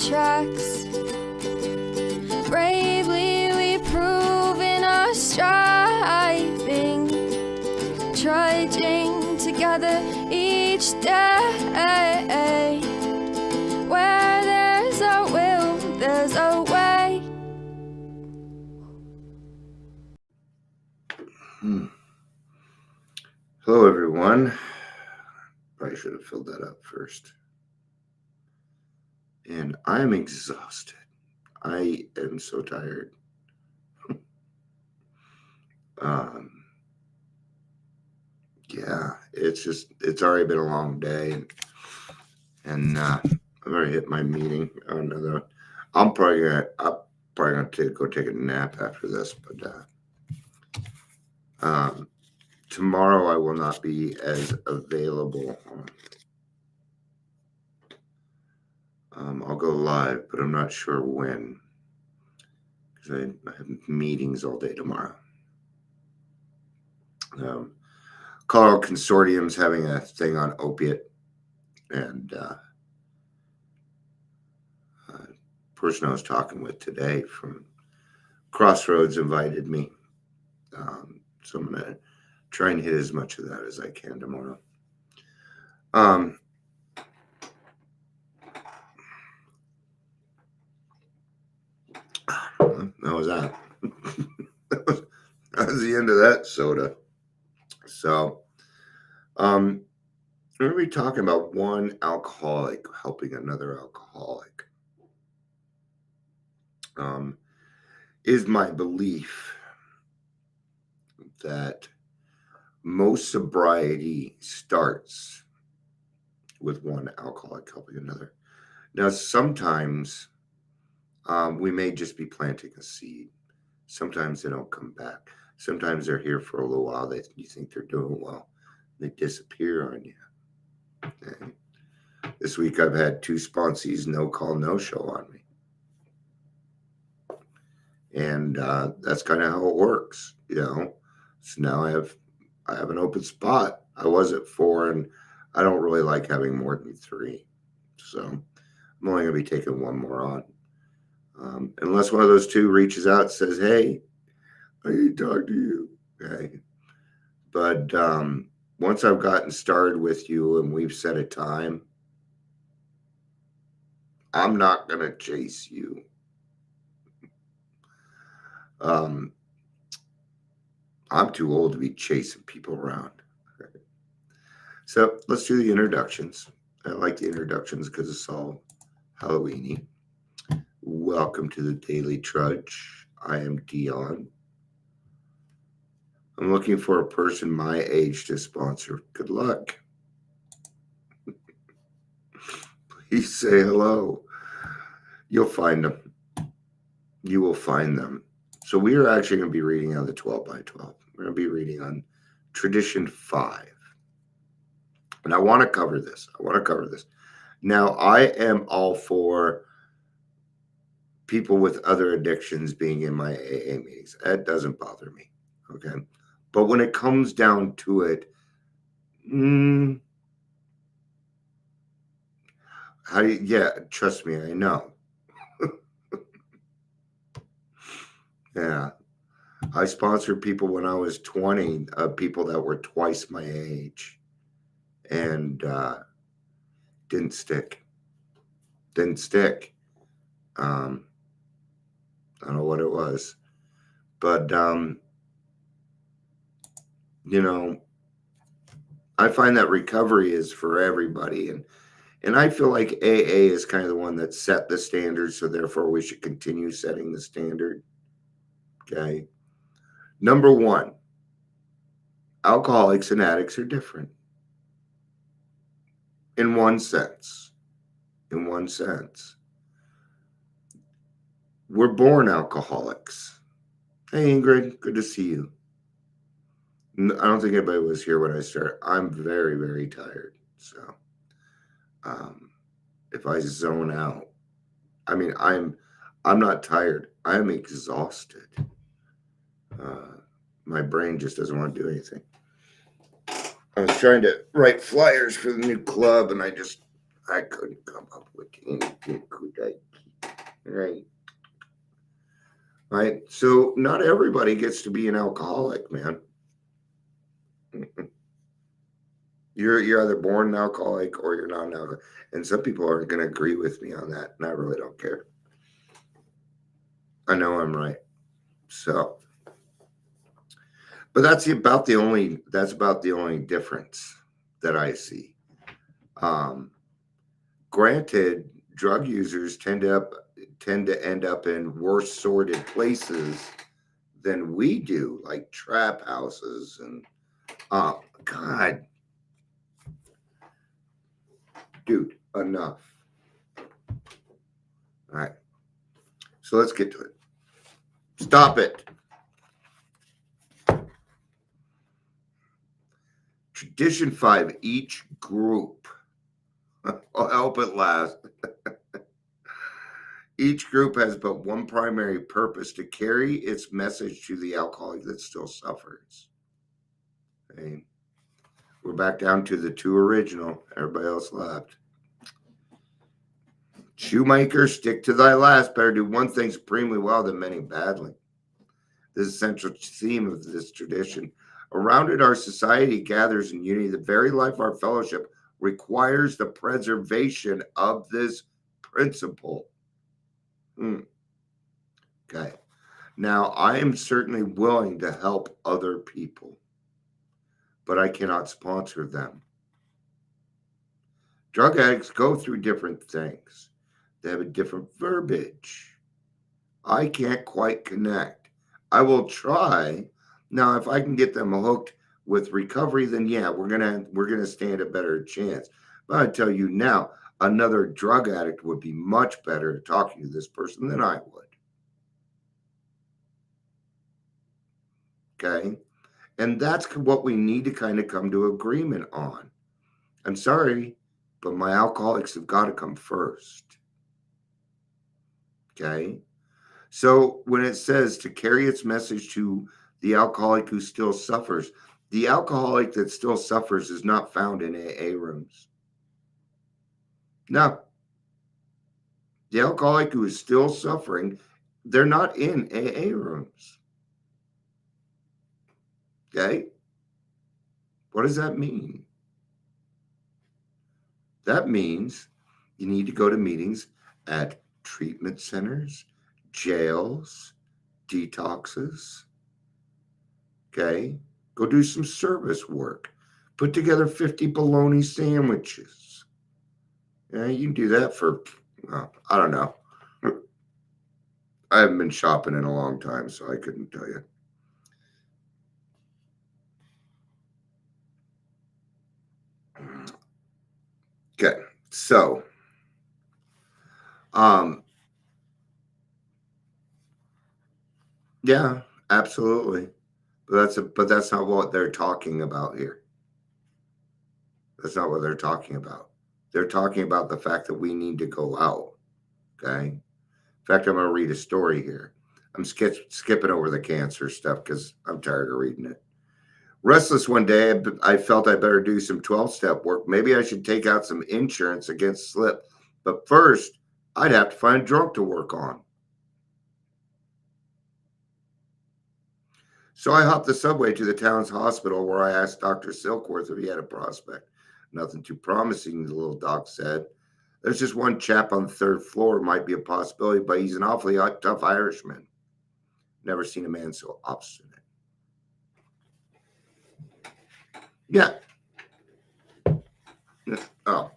tracks. Bravely we prove in our striving, trudging together each day. Where there's a will, there's a way. Hello, everyone. Probably should have filled that up first. And I'm exhausted. I am so tired. Yeah, it's already been a long day, and I've already hit my meeting. I'm probably gonna go take a nap after this, but tomorrow I will not be as available. I'll go live, but I'm not sure when, because I have meetings all day tomorrow. Colorado Consortium's having a thing on opiate, and person I was talking with today from Crossroads invited me, so I'm gonna try and hit as much of that as I can tomorrow. That was that. That was the end of that soda. So, we're going to be talking about one alcoholic helping another alcoholic. Is my belief that most sobriety starts with one alcoholic helping another. Now, sometimes we may just be planting a seed. Sometimes they don't come back. Sometimes they're here for a little while. You think they're doing well. They disappear on you. Okay. This week I've had 2 sponsees no call, no show on me. And that's kind of how it works, you know. So now I have an open spot. I was at 4, and I don't really like having more than 3. So I'm only going to be taking 1 more on. Unless one of those 2 reaches out and says, hey, I need to talk to you. Okay. But once I've gotten started with you and we've set a time, I'm not going to chase you. I'm too old to be chasing people around. Okay. So let's do the introductions. I like the introductions because it's all Halloween-y. Welcome to the Daily Trudge. I am Dion. I'm looking for a person my age to sponsor. Good luck. Please say hello. You'll find them. You will find them. So we are actually going to be reading on the 12 by 12. We're going to be reading on Tradition 5. And I want to cover this. Now, I am all for people with other addictions being in my AA meetings. That doesn't bother me. Okay. But when it comes down to it, trust me, I know. Yeah. I sponsored people when I was 20, people that were twice my age, and didn't stick. I don't know what it was, but I find that recovery is for everybody, and I feel like AA is kind of the one that set the standard, so therefore we should continue setting the standard. Okay. Number 1, alcoholics and addicts are different. In one sense. We're born alcoholics. Hey, Ingrid, good to see you. I don't think anybody was here when I started. I'm very, very tired. So if I zone out, I mean, I'm not tired. I'm exhausted. My brain just doesn't want to do anything. I was trying to write flyers for the new club, and I couldn't come up with anything. Could I Right. Right. So not everybody gets to be an alcoholic, man. You're either born an alcoholic or you're not an alcoholic. And some people aren't going to agree with me on that. And I really don't care. I know I'm right. So, but that's about the only difference that I see. Um, Granted, drug users tend to end up in worse sorted places than we do, like trap houses and God, dude, enough. All right, so let's get to it. Stop it. Tradition 5, each group. I'll help it last. Each group has but one primary purpose: to carry its message to the alcoholic that still suffers. Okay. We're back down to the two original. Everybody else left. Shoemaker, stick to thy last. Better do one thing supremely well than many badly. This is the central theme of this tradition. Around it, our society gathers in unity. The very life of our fellowship requires the preservation of this principle. Okay. Now, I am certainly willing to help other people, but I cannot sponsor them. Drug addicts go through different things. They have a different verbiage. I can't quite connect. I will try. Now, if I can get them hooked with recovery, then yeah, we're gonna stand a better chance. But I tell you now, another drug addict would be much better at talking to this person than I would. Okay. And that's what we need to kind of come to agreement on. I'm sorry, but my alcoholics have got to come first. Okay. So when it says to carry its message to the alcoholic who still suffers, the alcoholic that still suffers is not found in AA rooms. No. The alcoholic who is still suffering, they're not in AA rooms. Okay. What does that mean? That means you need to go to meetings at treatment centers, jails, detoxes. Okay. Go do some service work. Put together 50 bologna sandwiches. Yeah, you can do that for, I don't know. I haven't been shopping in a long time, so I couldn't tell you. Okay. So, yeah, absolutely. But that's not what they're talking about here. That's not what they're talking about. They're talking about the fact that we need to go out. Okay. In fact, I'm going to read a story here. I'm skipping over the cancer stuff because I'm tired of reading it. Restless one day, I felt I better do some 12-step work. Maybe I should take out some insurance against slip. But first, I'd have to find a drunk to work on. So I hopped the subway to the town's hospital where I asked Dr. Silkworth if he had a prospect. Nothing too promising, the little doc said. There's just one chap on the third floor, might be a possibility, but he's an awfully tough Irishman. Never seen a man so obstinate. Yeah. Oh.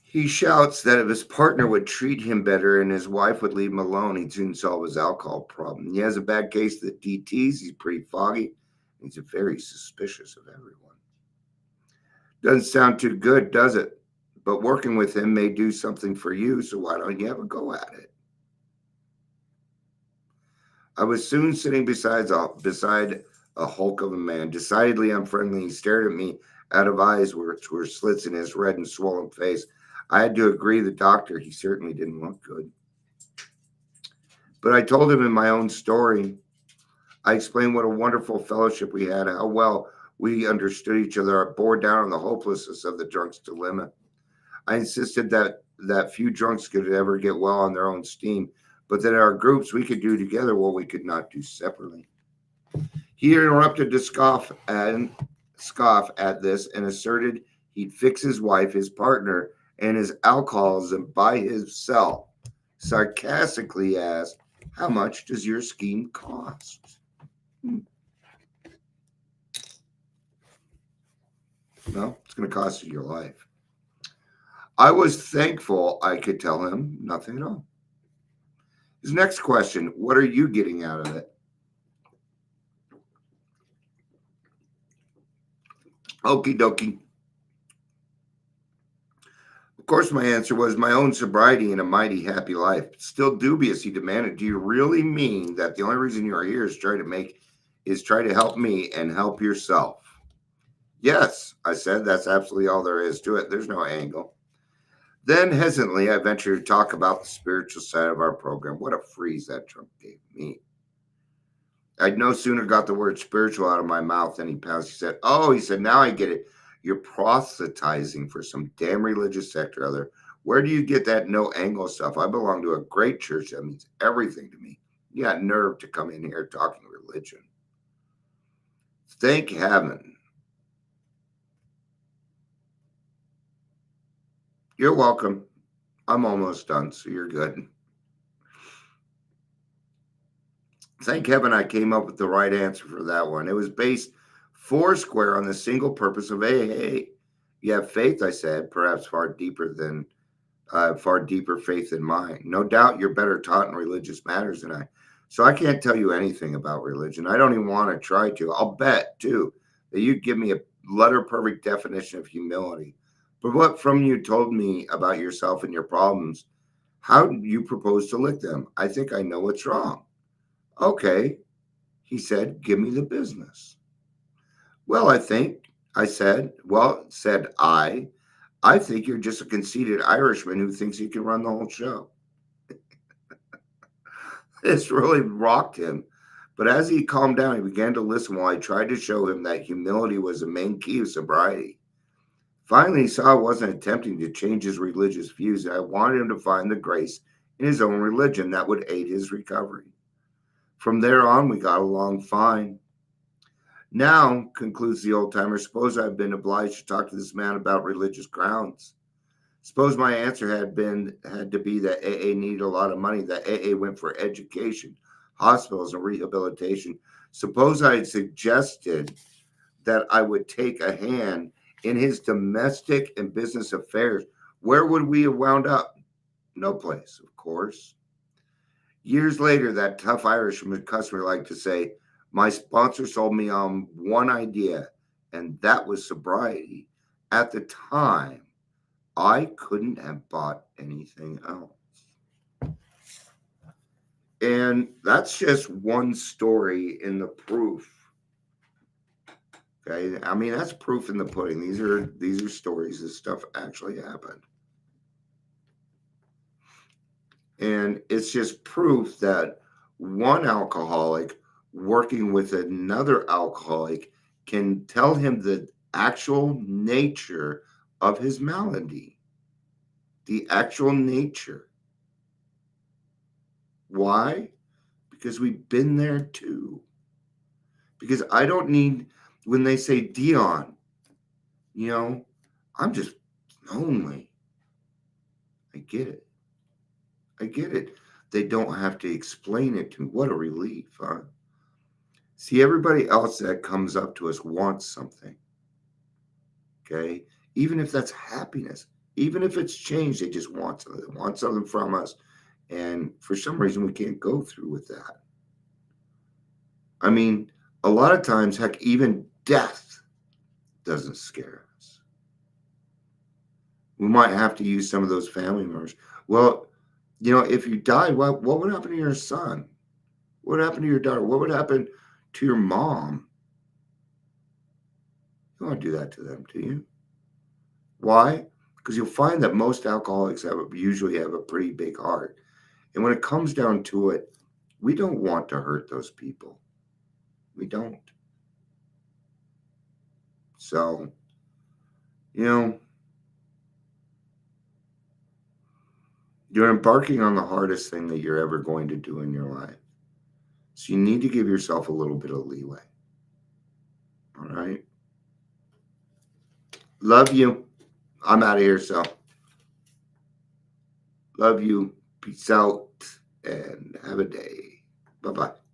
He shouts that if his partner would treat him better and his wife would leave him alone, he'd soon solve his alcohol problem. He has a bad case of the DTs. He's pretty foggy. He's very suspicious of everyone. Doesn't sound too good, does it? But working with him may do something for you, so why don't you have a go at it? I was soon sitting beside a hulk of a man, decidedly unfriendly. He stared at me out of eyes which were slits in his red and swollen face. I had to agree the doctor, he certainly didn't look good. But I told him in my own story. I explained what a wonderful fellowship we had, how well we understood each other. I bore down on the hopelessness of the drunk's dilemma. I insisted that few drunks could ever get well on their own steam, but that our groups we could do together what we could not do separately. He interrupted to scoff at this and asserted he'd fix his wife, his partner, and his alcoholism by himself. Sarcastically asked, "How much does your scheme cost?" Well, it's going to cost you your life. I was thankful I could tell him nothing at all. His next question, what are you getting out of it? Okie dokie. Of course, my answer was my own sobriety and a mighty happy life. Still dubious, he demanded. Do you really mean that the only reason you are here is try to help me and help yourself? Yes, I said, that's absolutely all there is to it. There's no angle. Then hesitantly, I ventured to talk about the spiritual side of our program. What a freeze that drunk gave me. I'd no sooner got the word spiritual out of my mouth than he pounced. He said, "Oh," he said, "now I get it. You're proselytizing for some damn religious sect or other. Where do you get that no angle stuff? I belong to a great church that means everything to me. You got nerve to come in here talking religion." Thank heaven. You're welcome. I'm almost done, so you're good. Thank heaven I came up with the right answer for that one. It was based foursquare on the single purpose of AA. You have faith, I said, perhaps far deeper faith than mine. No doubt you're better taught in religious matters than I. So I can't tell you anything about religion. I don't even want to try to. I'll bet, too, that you'd give me a letter perfect definition of humility. But what from you told me about yourself and your problems, how do you propose to lick them? I think I know what's wrong. Okay, he said, give me the business. Well, I said, I think you're just a conceited Irishman who thinks he can run the whole show. This really rocked him. But as he calmed down, he began to listen while I tried to show him that humility was the main key of sobriety. Finally, he saw I wasn't attempting to change his religious views, and I wanted him to find the grace in his own religion that would aid his recovery. From there on, we got along fine. Now, concludes the old timer, suppose I've been obliged to talk to this man about religious grounds. Suppose my answer had to be that AA needed a lot of money, that AA went for education, hospitals, and rehabilitation. Suppose I had suggested that I would take a hand in his domestic and business affairs. Where would we have wound up? No place, of course. Years later, that tough Irishman customer liked to say, my sponsor sold me on one idea, and that was sobriety. At the time, I couldn't have bought anything else. And that's just one story in the proof. Okay, I mean, that's proof in the pudding. These are stories. This stuff actually happened. And it's just proof that one alcoholic working with another alcoholic can tell him the actual nature of his malady. The actual nature. Why? Because we've been there too. Because I don't need, when they say, Dion, I'm just lonely. I get it. They don't have to explain it to me. What a relief, huh? See, everybody else that comes up to us wants something. Okay? Even if that's happiness, even if it's change, they just want something. They want something from us. And for some reason, we can't go through with that. I mean, a lot of times, heck, even death doesn't scare us. We might have to use some of those family members. Well, if you died, what would happen to your son? What would happen to your daughter? What would happen to your mom? You don't want to do that to them, do you? Why? Because you'll find that most alcoholics usually have a pretty big heart. And when it comes down to it, we don't want to hurt those people. We don't. So, you're embarking on the hardest thing that you're ever going to do in your life. So you need to give yourself a little bit of leeway. All right. Love you. I'm out of here, so love you. Peace out and have a day. Bye-bye.